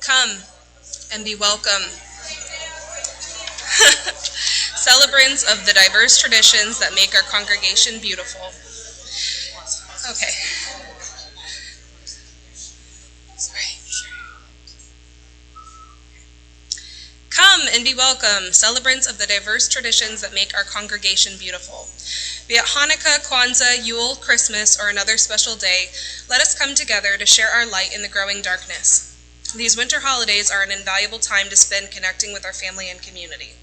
Come and be welcome, celebrants of the diverse traditions that make our congregation beautiful. Okay. Come and be welcome, celebrants of the diverse traditions that make our congregation beautiful. Be it Hanukkah, Kwanzaa, Yule, Christmas, or another special day, let us come together to share our light in the growing darkness. These winter holidays are an invaluable time to spend connecting with our family and community.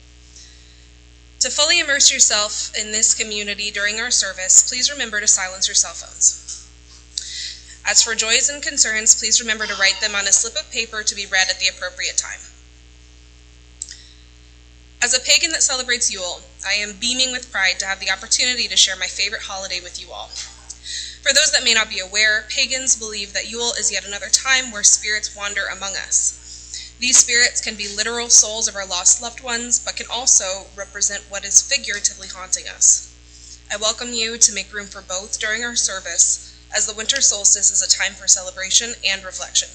To fully immerse yourself in this community during our service, please remember to silence your cell phones. As for joys and concerns, please remember to write them on a slip of paper to be read at the appropriate time. As a pagan that celebrates Yule, I am beaming with pride to have the opportunity to share my favorite holiday with you all. For those that may not be aware, pagans believe that Yule is yet another time where spirits wander among us. These spirits can be literal souls of our lost loved ones, but can also represent what is figuratively haunting us. I welcome you to make room for both during our service, as the winter solstice is a time for celebration and reflection.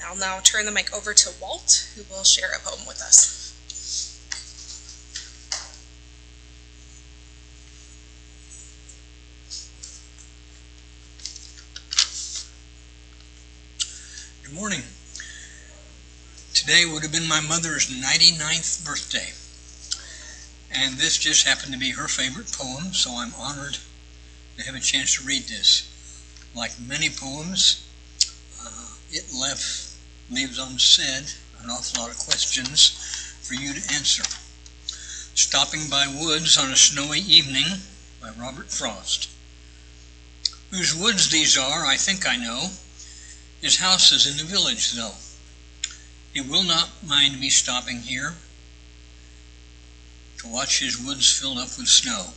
I'll now turn the mic over to Walt, who will share a poem with us. Good morning. Today would have been my mother's 99th birthday, and this just happened to be her favorite poem, so I'm honored to have a chance to read this. Like many poems, it leaves unsaid an awful lot of questions for you to answer. Stopping by Woods on a Snowy Evening by Robert Frost. Whose woods these are, I think I know. His house is in the village, though. He will not mind me stopping here to watch his woods filled up with snow.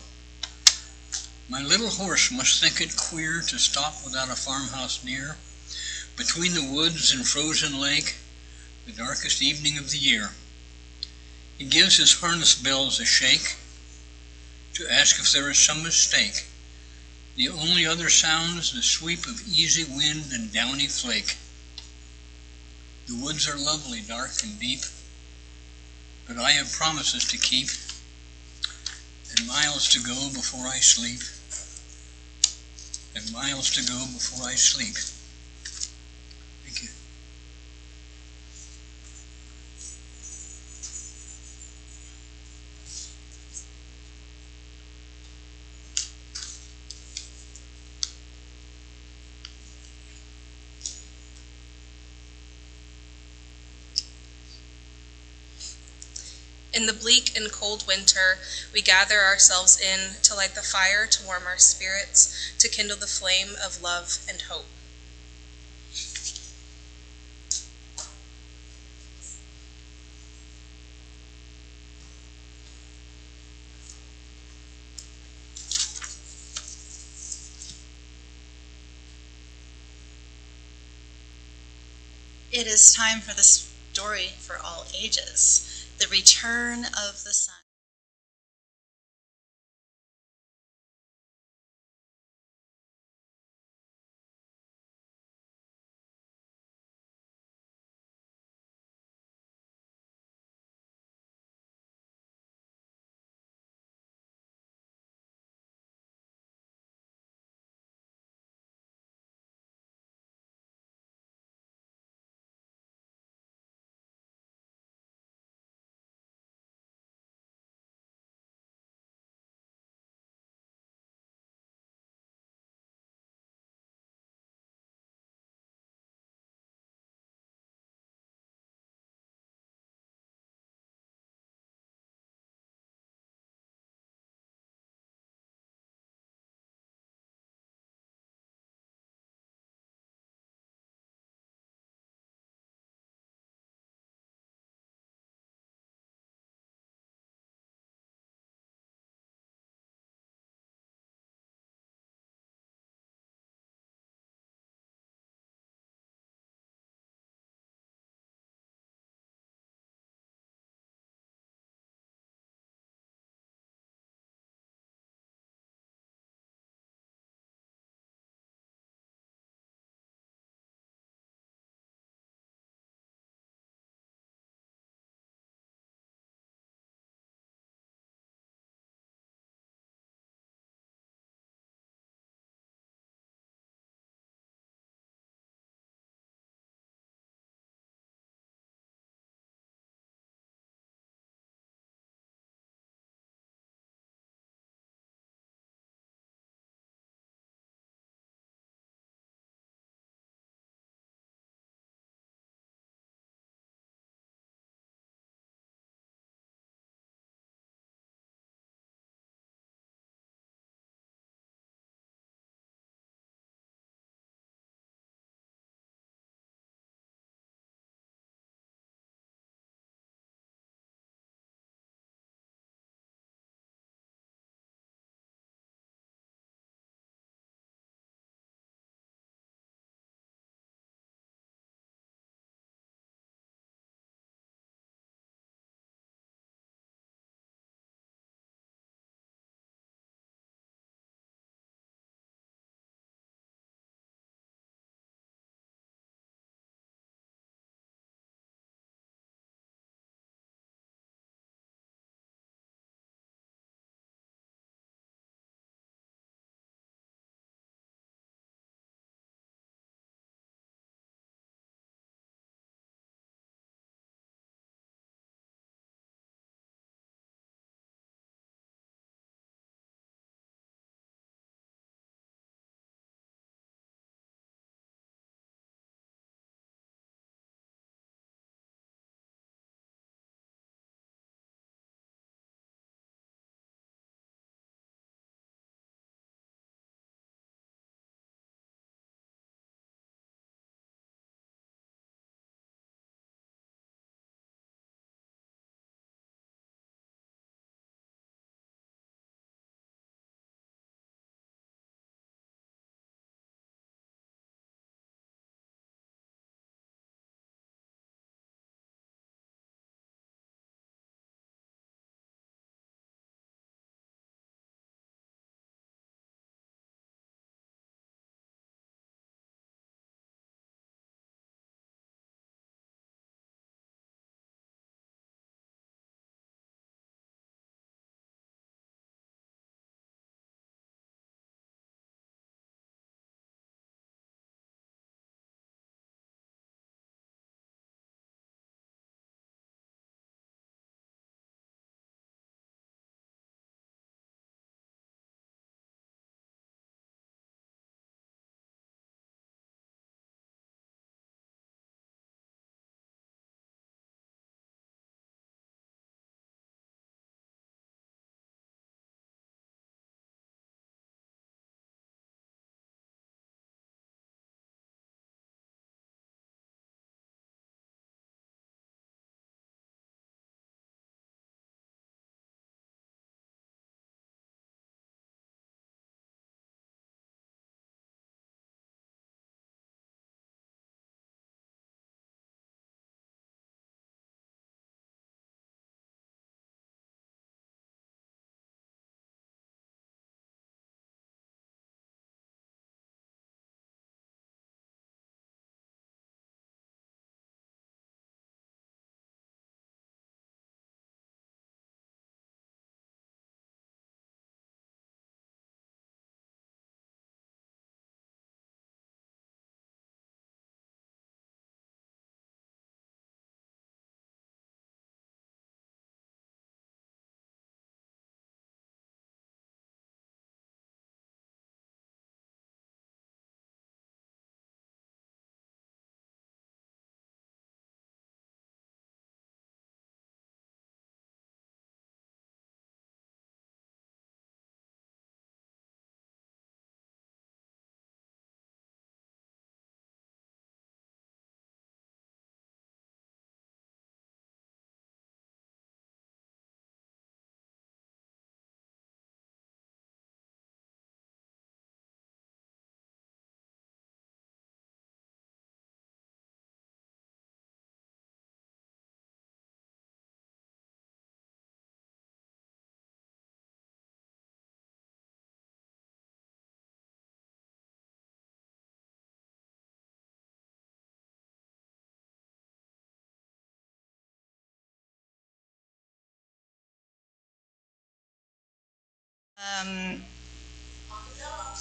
My little horse must think it queer to stop without a farmhouse near, between the woods and frozen lake, the darkest evening of the year. He gives his harness bells a shake to ask if there is some mistake. The only other sounds the sweep of easy wind and downy flake. The woods are lovely, dark and deep, but I have promises to keep and miles to go before I sleep. And miles to go before I sleep. Thank you. In the bleak and cold winter, we gather ourselves in to light the fire, to warm our spirits, to kindle the flame of love and hope. It is time for the story for all ages. The return of the sun.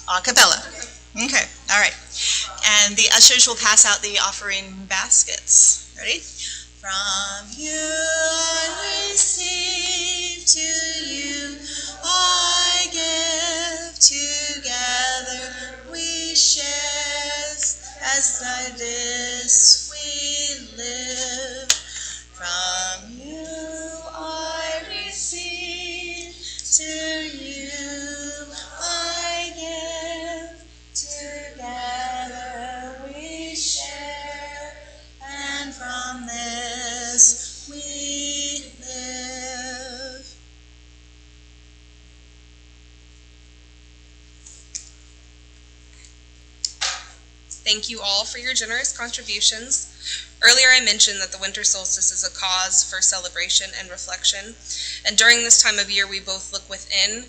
Acapella. Okay, all right. And the ushers will pass out the offering baskets. Ready? From you I receive, to you I give, together we share, as by this we live. From you I receive, to you I give, together we share, and from this we live. Thank you all for your generous contributions. Earlier I mentioned that the winter solstice is a cause for celebration and reflection, and during this time of year we both look within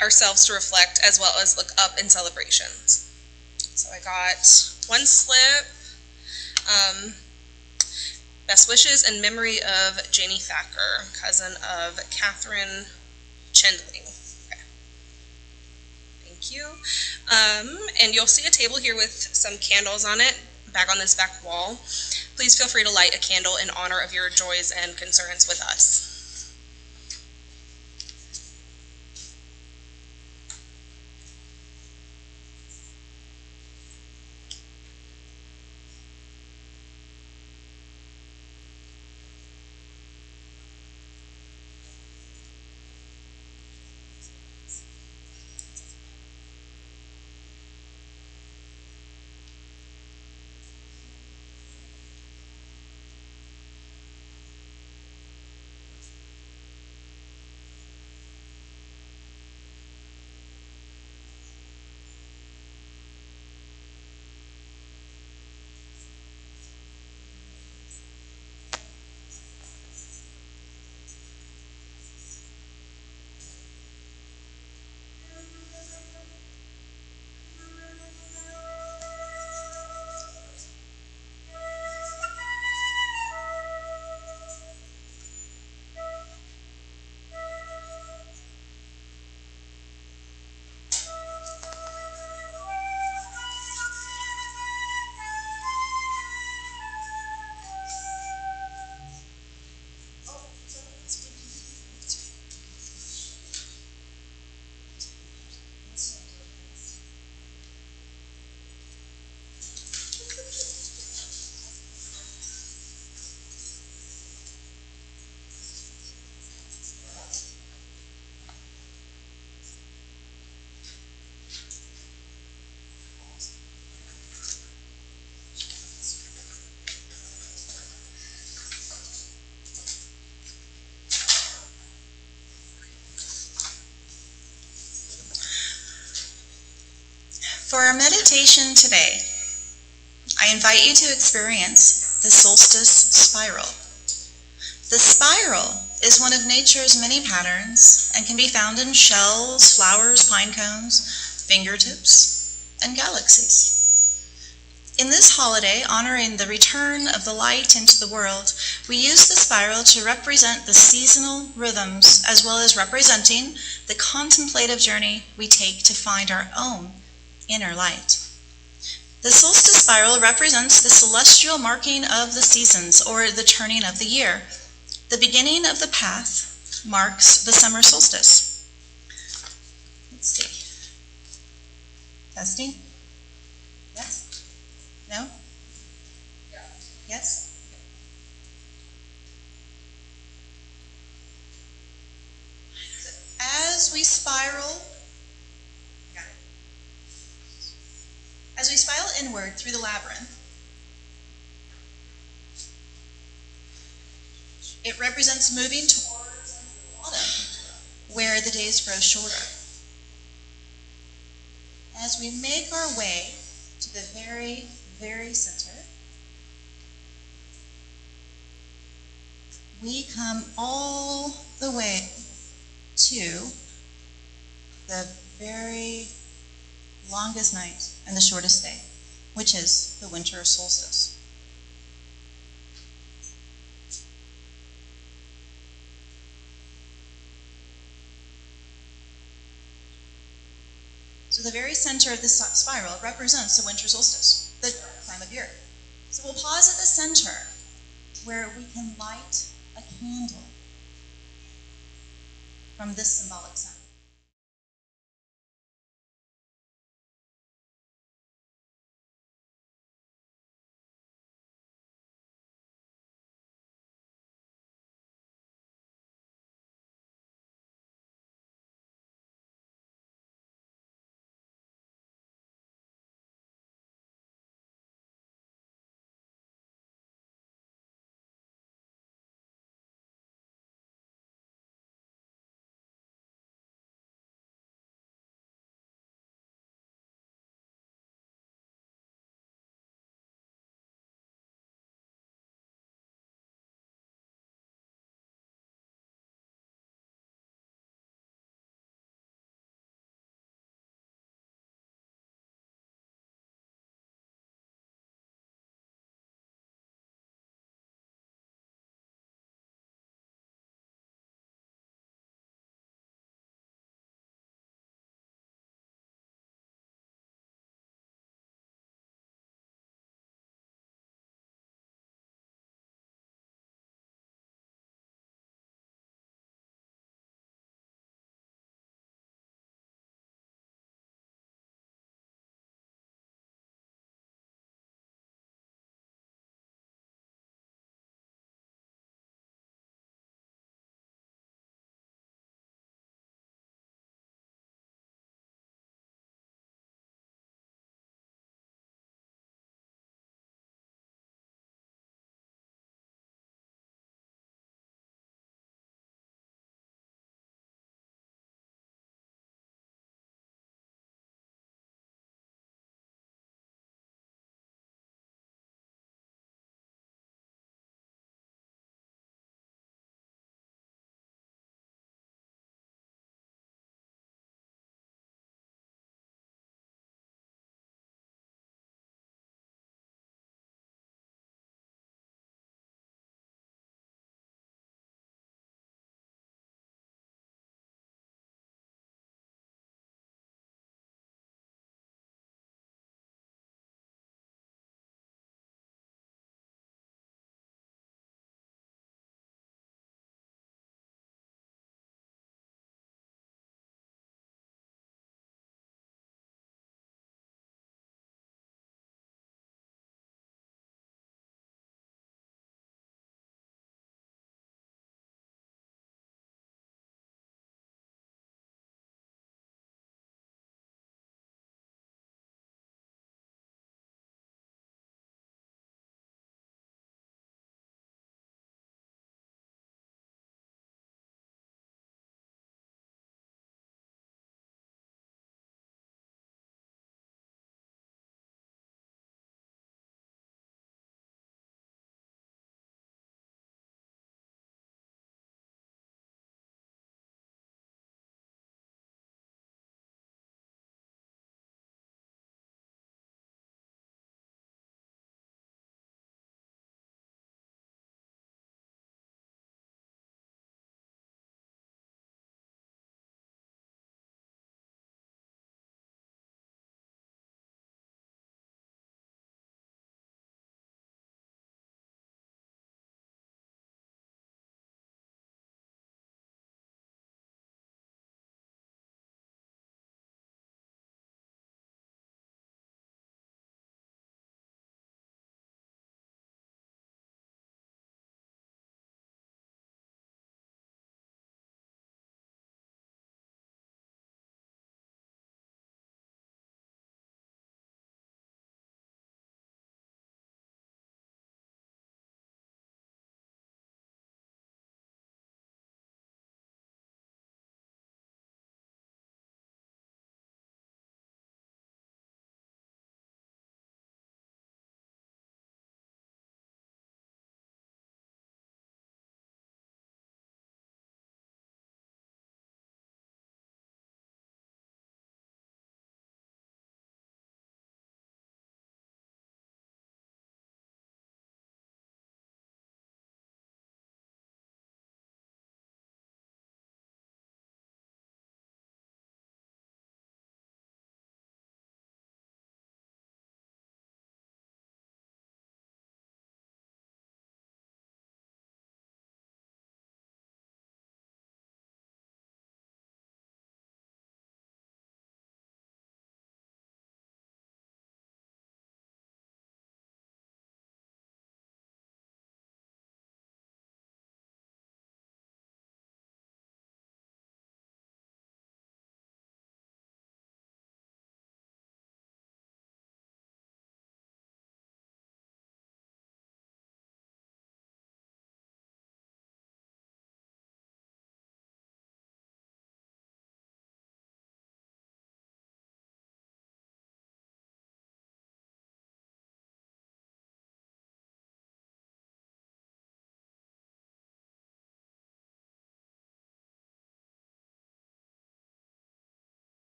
ourselves to reflect as well as look up in celebrations. So I got one slip. Best wishes in memory of Janie Thacker, cousin of Catherine Chendling. Okay. Thank you. And you'll see a table here with some candles on it, back on this back wall. Please feel free to light a candle in honor of your joys and concerns with us. For our meditation today, I invite you to experience the solstice spiral. The spiral is one of nature's many patterns and can be found in shells, flowers, pine cones, fingertips, and galaxies. In this holiday, honoring the return of the light into the world, we use the spiral to represent the seasonal rhythms as well as representing the contemplative journey we take to find our own inner light. The solstice spiral represents the celestial marking of the seasons, or the turning of the year. The beginning of the path marks the summer solstice. Let's see. Testing? Yes? No? Yes? As we spiral inward through the labyrinth, it represents moving towards autumn, where the days grow shorter. As we make our way to the very, very center, we come all the way to the very longest night and the shortest day, which is the winter solstice. So the very center of this spiral represents the winter solstice, the time of year. So we'll pause at the center where we can light a candle from this symbolic center.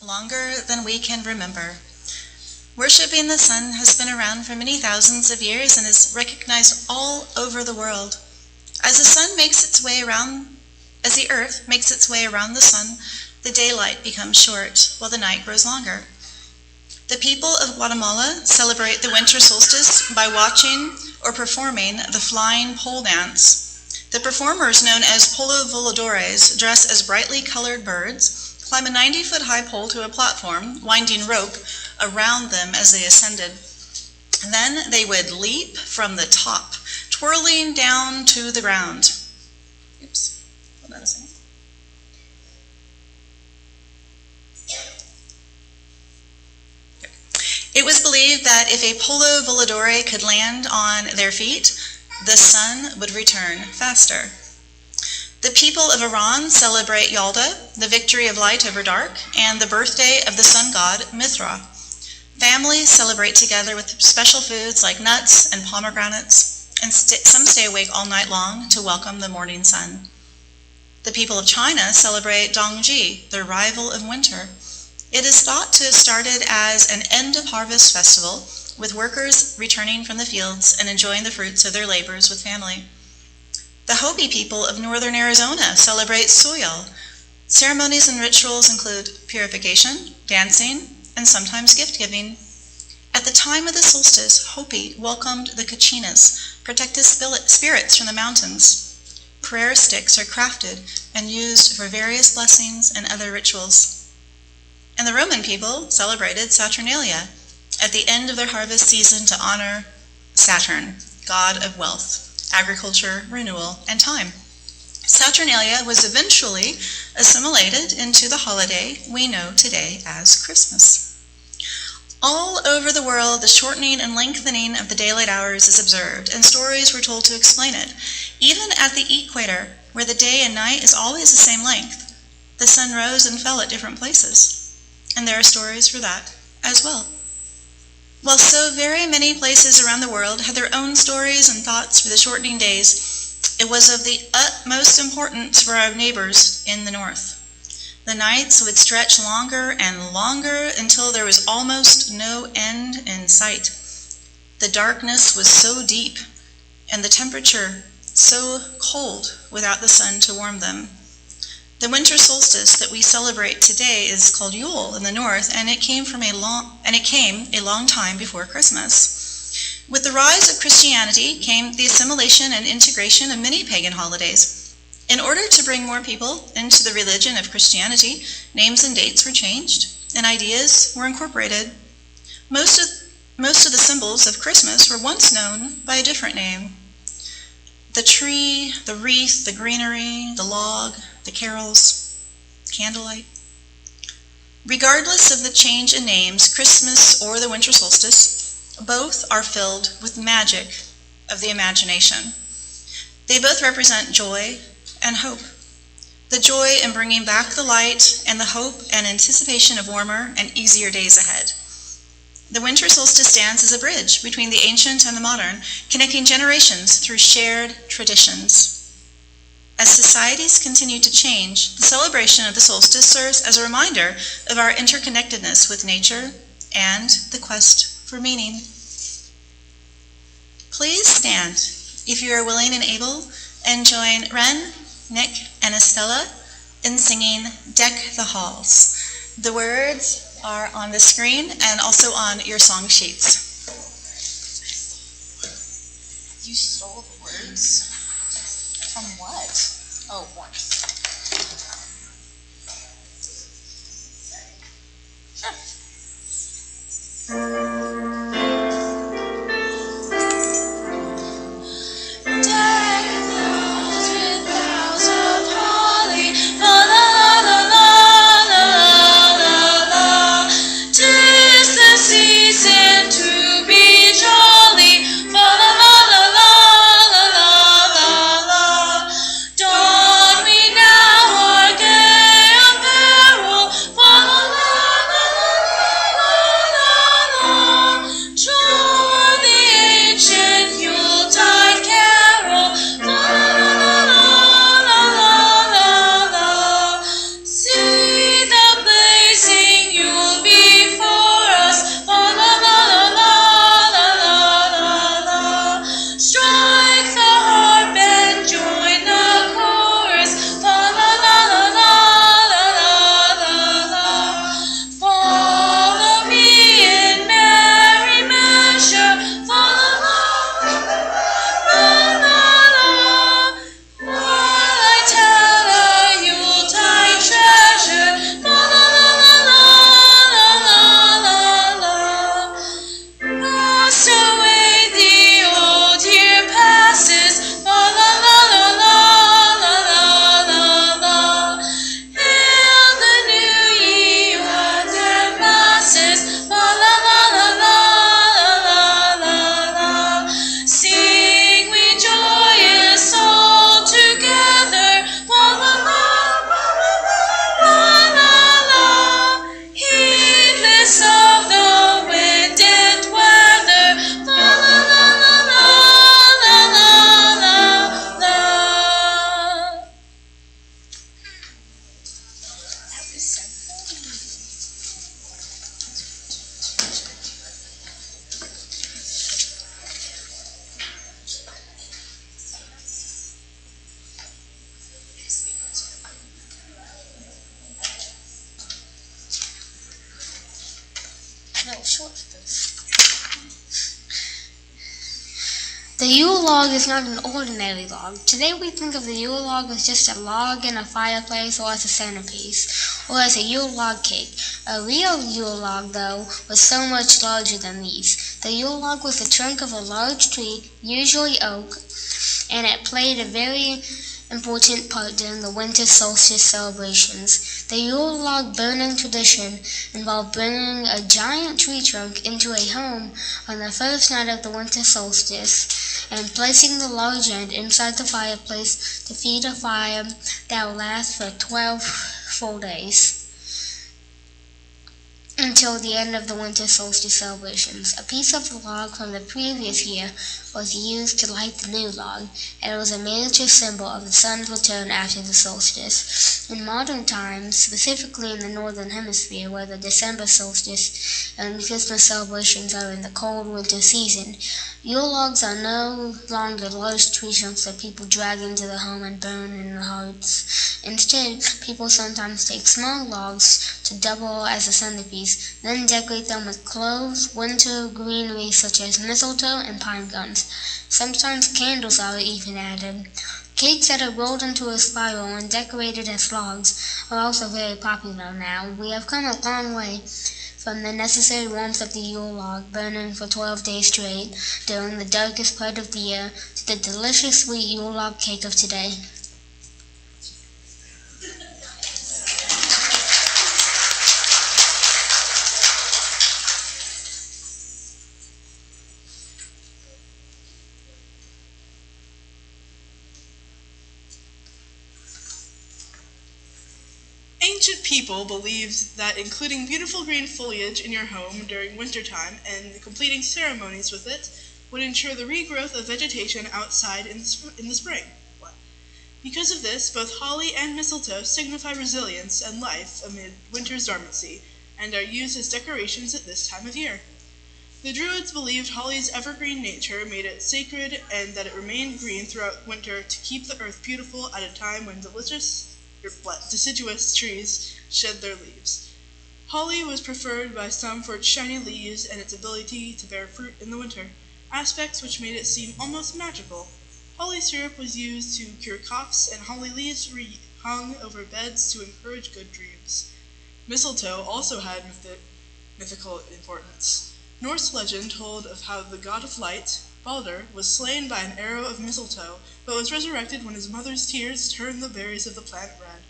longer than we can remember. Worshipping the sun has been around for many thousands of years and is recognized all over the world. As the earth makes its way around the sun, the daylight becomes short while the night grows longer. The people of Guatemala celebrate the winter solstice by watching or performing the flying pole dance. The performers, known as polo voladores, dress as brightly colored birds, climb a 90-foot high pole to a platform, winding rope around them as they ascended. Then they would leap from the top, twirling down to the ground. Oops, hold on a second. It was believed that if a polo voladore could land on their feet, the sun would return faster. The people of Iran celebrate Yalda, the victory of light over dark, and the birthday of the sun god Mithra. Families celebrate together with special foods like nuts and pomegranates, and some stay awake all night long to welcome the morning sun. The people of China celebrate Dongji, the arrival of winter. It is thought to have started as an end-of-harvest festival, with workers returning from the fields and enjoying the fruits of their labors with family. The Hopi people of northern Arizona celebrate Soyal. Ceremonies and rituals include purification, dancing, and sometimes gift-giving. At the time of the solstice, Hopi welcomed the Kachinas, protective spirits from the mountains. Prayer sticks are crafted and used for various blessings and other rituals. And the Roman people celebrated Saturnalia at the end of their harvest season to honor Saturn, god of wealth, agriculture, renewal, and time. Saturnalia was eventually assimilated into the holiday we know today as Christmas. All over the world, the shortening and lengthening of the daylight hours is observed, and stories were told to explain it. Even at the equator, where the day and night is always the same length, the sun rose and fell at different places. And there are stories for that as well. While so very many places around the world had their own stories and thoughts for the shortening days, it was of the utmost importance for our neighbors in the north. The nights would stretch longer and longer until there was almost no end in sight. The darkness was so deep and the temperature so cold without the sun to warm them. The winter solstice that we celebrate today is called Yule in the north, and it came a long time before Christmas. With the rise of Christianity came the assimilation and integration of many pagan holidays. In order to bring more people into the religion of Christianity, names and dates were changed, and ideas were incorporated. Most of the symbols of Christmas were once known by a different name. The tree, the wreath, the greenery, the log, the carols, candlelight. Regardless of the change in names, Christmas or the winter solstice, both are filled with magic of the imagination. They both represent joy and hope. The joy in bringing back the light, and the hope and anticipation of warmer and easier days ahead. The winter solstice stands as a bridge between the ancient and the modern, connecting generations through shared traditions. As societies continue to change, the celebration of the solstice serves as a reminder of our interconnectedness with nature and the quest for meaning. Please stand, if you are willing and able, and join Ren, Nick, and Estella in singing Deck the Halls. The words are on the screen and also on your song sheets. You stole the words? From what? Oh, one. Don't we The Yule log is not an ordinary log. Today we think of the Yule log as just a log in a fireplace or as a centerpiece, or as a Yule log cake. A real Yule log, though, was so much larger than these. The Yule log was the trunk of a large tree, usually oak, and it played a very important part during the Winter Solstice celebrations. The Yule log burning tradition involved bringing a giant tree trunk into a home on the first night of the Winter Solstice and placing the large end inside the fireplace to feed a fire that would last for 12 full days until the end of the Winter Solstice celebrations. A piece of the log from the previous year was used to light the new log, and it was a miniature symbol of the sun's return after the solstice. In modern times, specifically in the northern hemisphere where the December solstice and Christmas celebrations are in the cold winter season, Yule logs are no longer large tree trunks that people drag into the home and burn in their hearts. Instead, people sometimes take small logs to double as a centerpiece, then decorate them with clothes, winter greenery such as mistletoe and pine cones. Sometimes candles are even added. Cakes that are rolled into a spiral and decorated as logs are also very popular now. We have come a long way from the necessary warmth of the Yule log burning for 12 days straight during the darkest part of the year to the delicious sweet Yule log cake of today. Ancient people believed that including beautiful green foliage in your home during wintertime and completing ceremonies with it would ensure the regrowth of vegetation outside in the spring. Because of this, both holly and mistletoe signify resilience and life amid winter's dormancy and are used as decorations at this time of year. The Druids believed holly's evergreen nature made it sacred and that it remained green throughout winter to keep the earth beautiful at a time when deciduous trees shed their leaves. Holly was preferred by some for its shiny leaves and its ability to bear fruit in the winter, aspects which made it seem almost magical. Holly syrup was used to cure coughs, and holly leaves were hung over beds to encourage good dreams. Mistletoe also had mythical importance. Norse legend told of how the god of light, Balder, was slain by an arrow of mistletoe, but was resurrected when his mother's tears turned the berries of the plant red.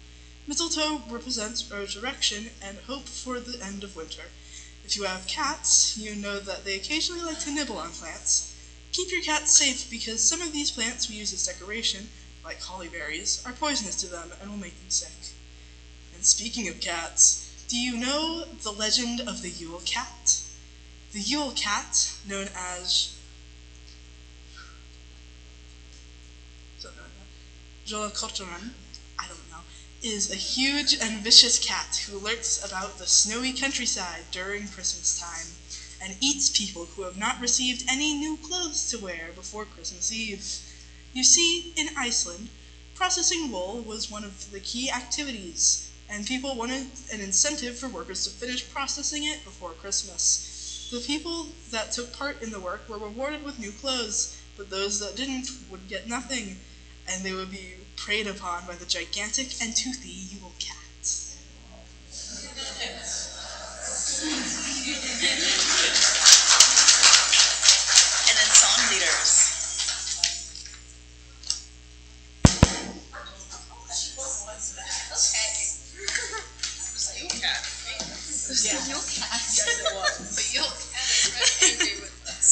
Mistletoe represents resurrection and hope for the end of winter. If you have cats, you know that they occasionally like to nibble on plants. Keep your cats safe because some of these plants we use as decoration, like holly berries, are poisonous to them and will make them sick. And speaking of cats, do you know the legend of the Yule cat? The Yule cat, known as Jolakotoran, I don't know, is a huge and vicious cat who lurks about the snowy countryside during Christmas time and eats people who have not received any new clothes to wear before Christmas Eve. You see, in Iceland, processing wool was one of the key activities, and people wanted an incentive for workers to finish processing it before Christmas. The people that took part in the work were rewarded with new clothes, but those that didn't would get nothing, and they would be preyed upon by the gigantic and toothy Yule cat. And then song leaders. Yule cat. Yes, it was. The Yule cat is angry with us.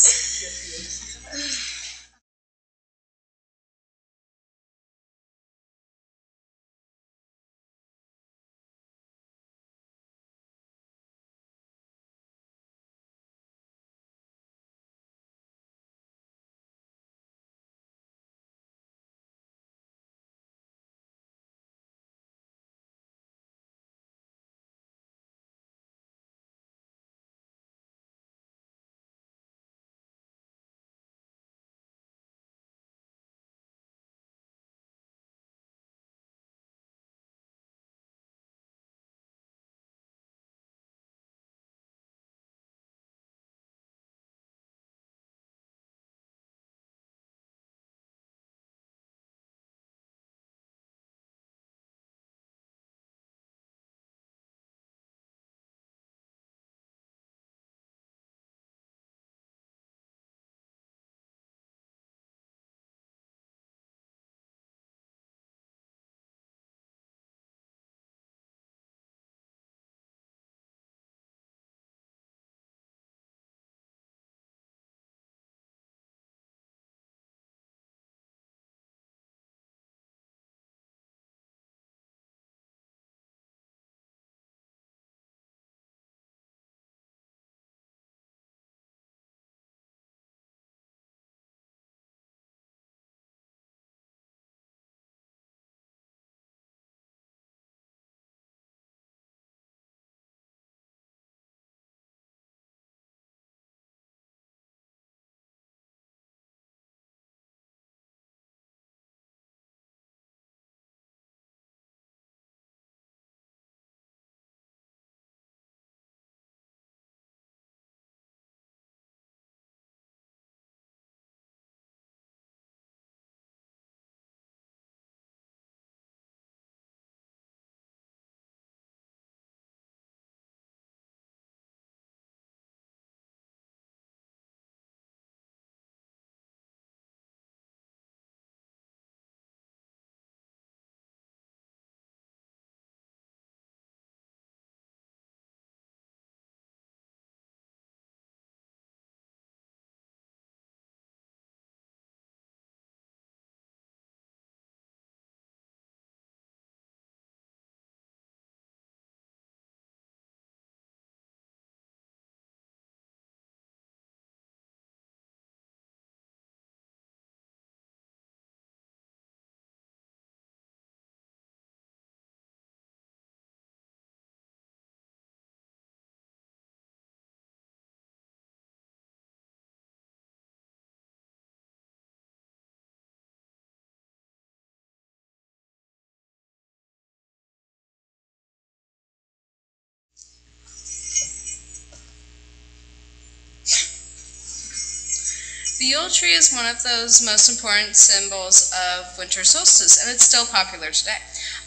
The Yule tree is one of those most important symbols of winter solstice, and it's still popular today.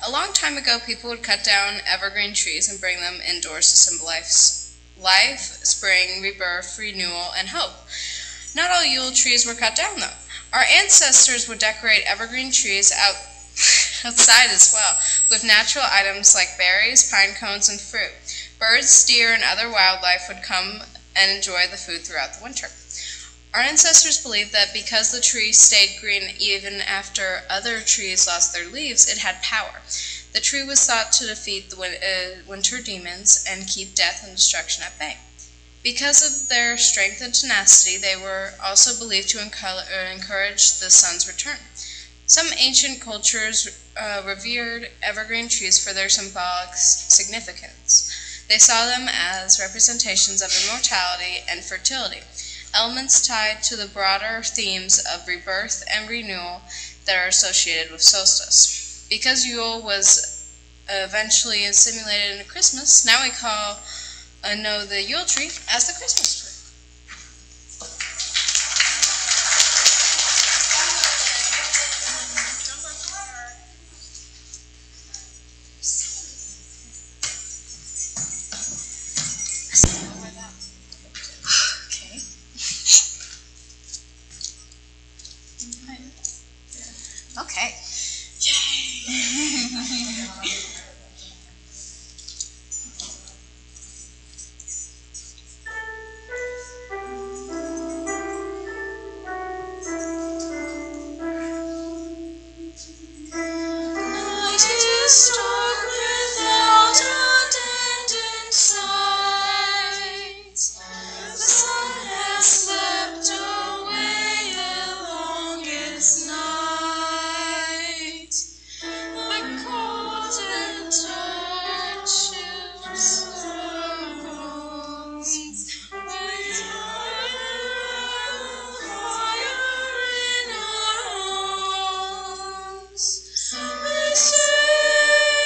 A long time ago, people would cut down evergreen trees and bring them indoors to symbolize life, spring, rebirth, renewal, and hope. Not all Yule trees were cut down, though. Our ancestors would decorate evergreen trees outside as well, with natural items like berries, pine cones, and fruit. Birds, deer, and other wildlife would come and enjoy the food throughout the winter. Our ancestors believed that because the tree stayed green even after other trees lost their leaves, it had power. The tree was thought to defeat the winter demons and keep death and destruction at bay. Because of their strength and tenacity, they were also believed to encourage the sun's return. Some ancient cultures revered evergreen trees for their symbolic significance. They saw them as representations of immortality and fertility, elements tied to the broader themes of rebirth and renewal that are associated with solstice. Because Yule was eventually assimilated into Christmas, now we know the Yule tree as the Christmas tree. Okay. Night is dark without end in sight. The sun has slept away the longest night. The cold and dark shifts our bones with fire in our arms. We say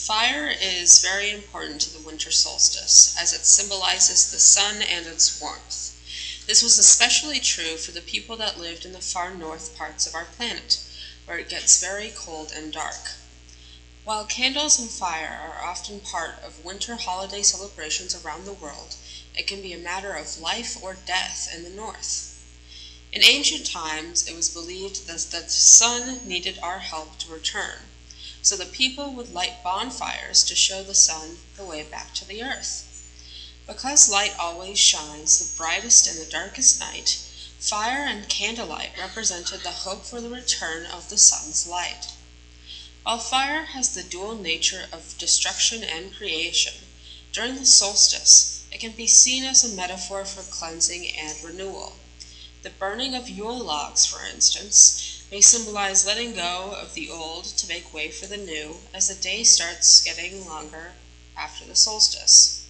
Fire is very important to the winter solstice, as it symbolizes the sun and its warmth. This was especially true for the people that lived in the far north parts of our planet, where it gets very cold and dark. While candles and fire are often part of winter holiday celebrations around the world, it can be a matter of life or death in the north. In ancient times, it was believed that the sun needed our help to return, so the people would light bonfires to show the sun the way back to the earth. Because light always shines the brightest in the darkest night, fire and candlelight represented the hope for the return of the sun's light. While fire has the dual nature of destruction and creation, during the solstice, it can be seen as a metaphor for cleansing and renewal. The burning of Yule logs, for instance, may symbolize letting go of the old to make way for the new as the day starts getting longer after the solstice.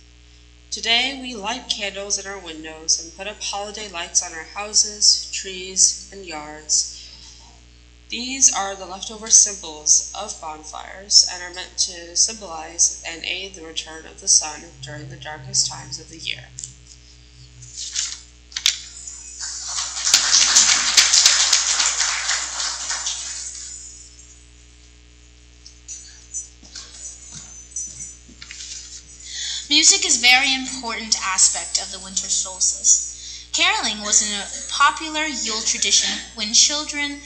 Today, we light candles in our windows and put up holiday lights on our houses, trees, and yards. These are the leftover symbols of bonfires and are meant to symbolize and aid the return of the sun during the darkest times of the year. Music is a very important aspect of the winter solstice. Caroling was a popular Yule tradition when children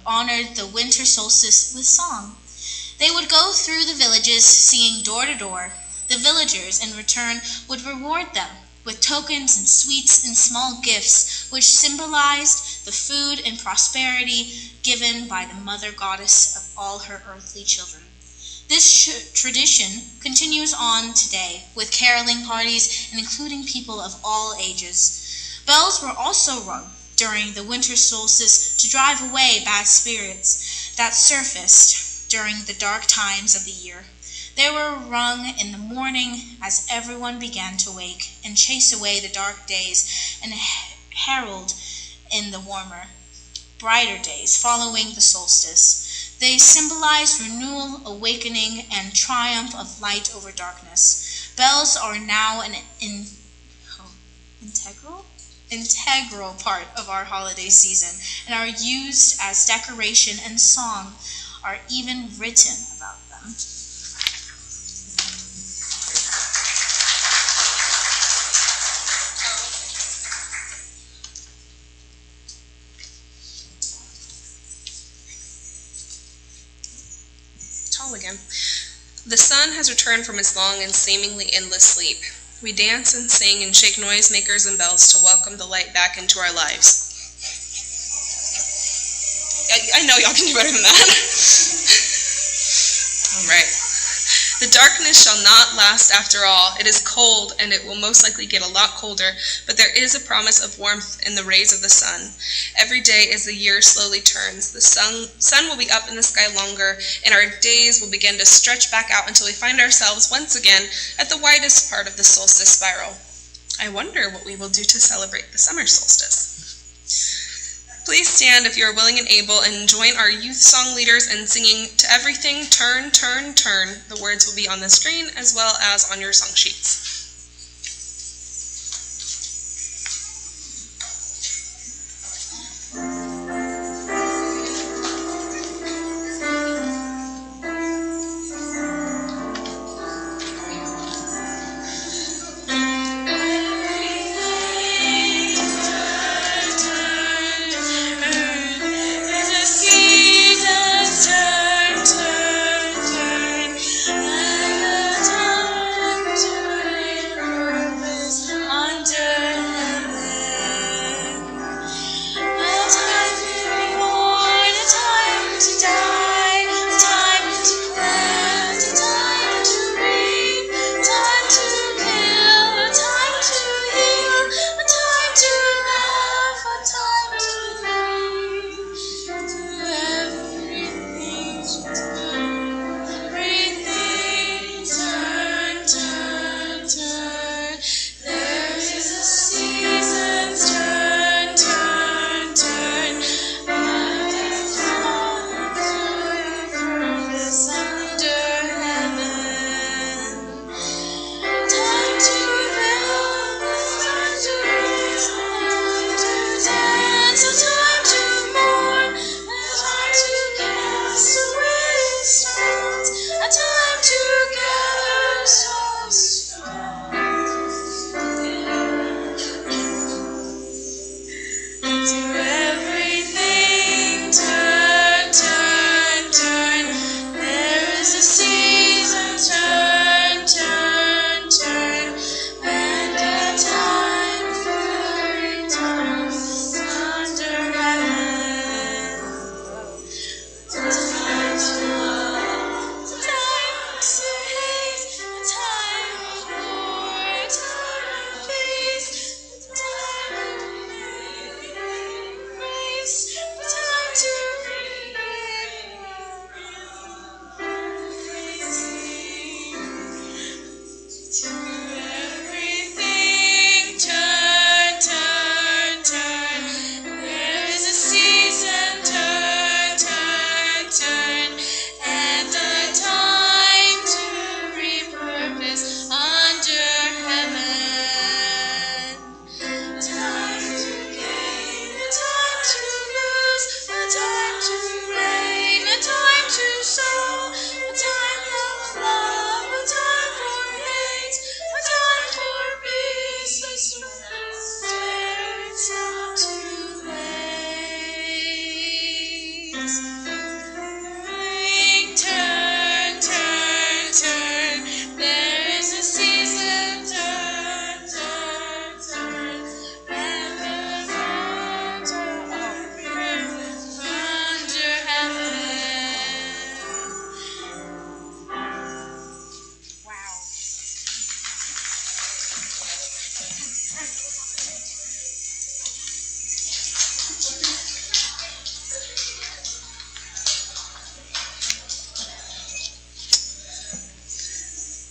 honored the winter solstice with song. They would go through the villages singing door to door. The villagers, in return, would reward them with tokens and sweets and small gifts, which symbolized the food and prosperity given by the mother goddess of all her earthly children. This tradition continues on today with caroling parties and including people of all ages. Bells were also rung during the winter solstice to drive away bad spirits that surfaced during the dark times of the year. They were rung in the morning as everyone began to wake and chase away the dark days and herald in the warmer, brighter days following the solstice. They symbolize renewal, awakening, and triumph of light over darkness. Bells are now an integral part of our holiday season and are used as decoration, and song are even written about them. Again. The sun has returned from its long and seemingly endless sleep. We dance and sing and shake noisemakers and bells to welcome the light back into our lives. I know y'all can do better than that. All right. The darkness shall not last after all. It is cold, and it will most likely get a lot colder, but there is a promise of warmth in the rays of the sun. Every day as the year slowly turns, the sun will be up in the sky longer, and our days will begin to stretch back out until we find ourselves once again at the widest part of the solstice spiral. I wonder what we will do to celebrate the summer solstice. Please stand if you are willing and able and join our youth song leaders in singing "To Everything, Turn, Turn, Turn." The words will be on the screen as well as on your song sheets. Turn, turn, turn,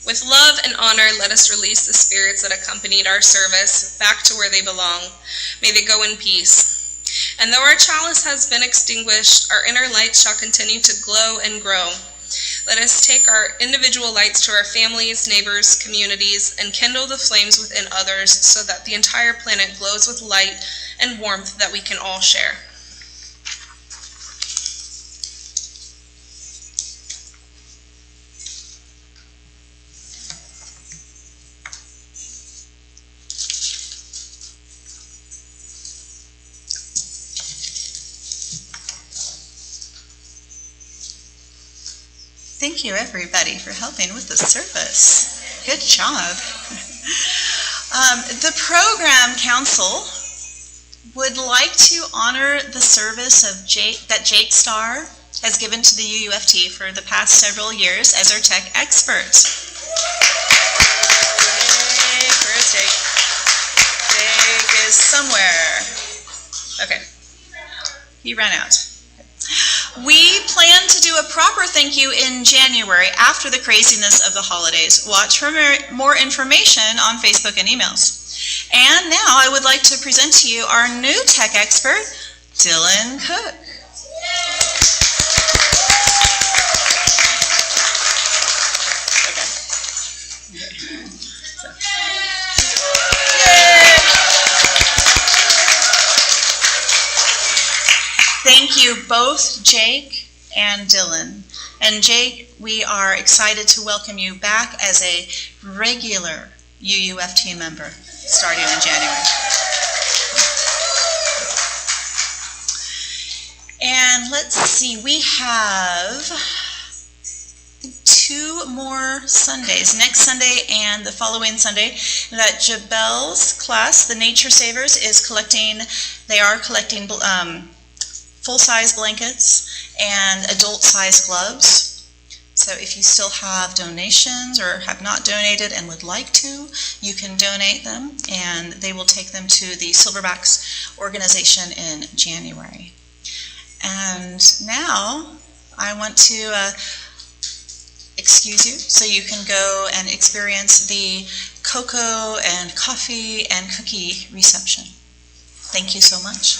With love and honor, let us release the spirits that accompanied our service back to where they belong. May they go in peace. And though our chalice has been extinguished, our inner light shall continue to glow and grow. Let us take our individual lights to our families, neighbors, communities, and kindle the flames within others so that the entire planet glows with light and warmth that we can all share. Thank you, everybody, for helping with the service. Good job. The program council would like to honor the service of that Jake Starr has given to the UUFT for the past several years as our tech expert. Jake, where is Jake? Jake is somewhere. Okay. He ran out. We plan to do a proper thank you in January after the craziness of the holidays. Watch for more information on Facebook and emails. And now I would like to present to you our new tech expert, Dylan Cook. Thank you both, Jake and Dylan. And Jake, we are excited to welcome you back as a regular UUFT member starting in January. And let's see, we have 2 more Sundays, next Sunday and the following Sunday, that Jabel's class, the Nature Savers, is collecting, they are collecting full-size blankets and adult-size gloves. So if you still have donations or have not donated and would like to, you can donate them and they will take them to the Silverbacks organization in January. And now I want to excuse you so you can go and experience the cocoa and coffee and cookie reception. Thank you so much.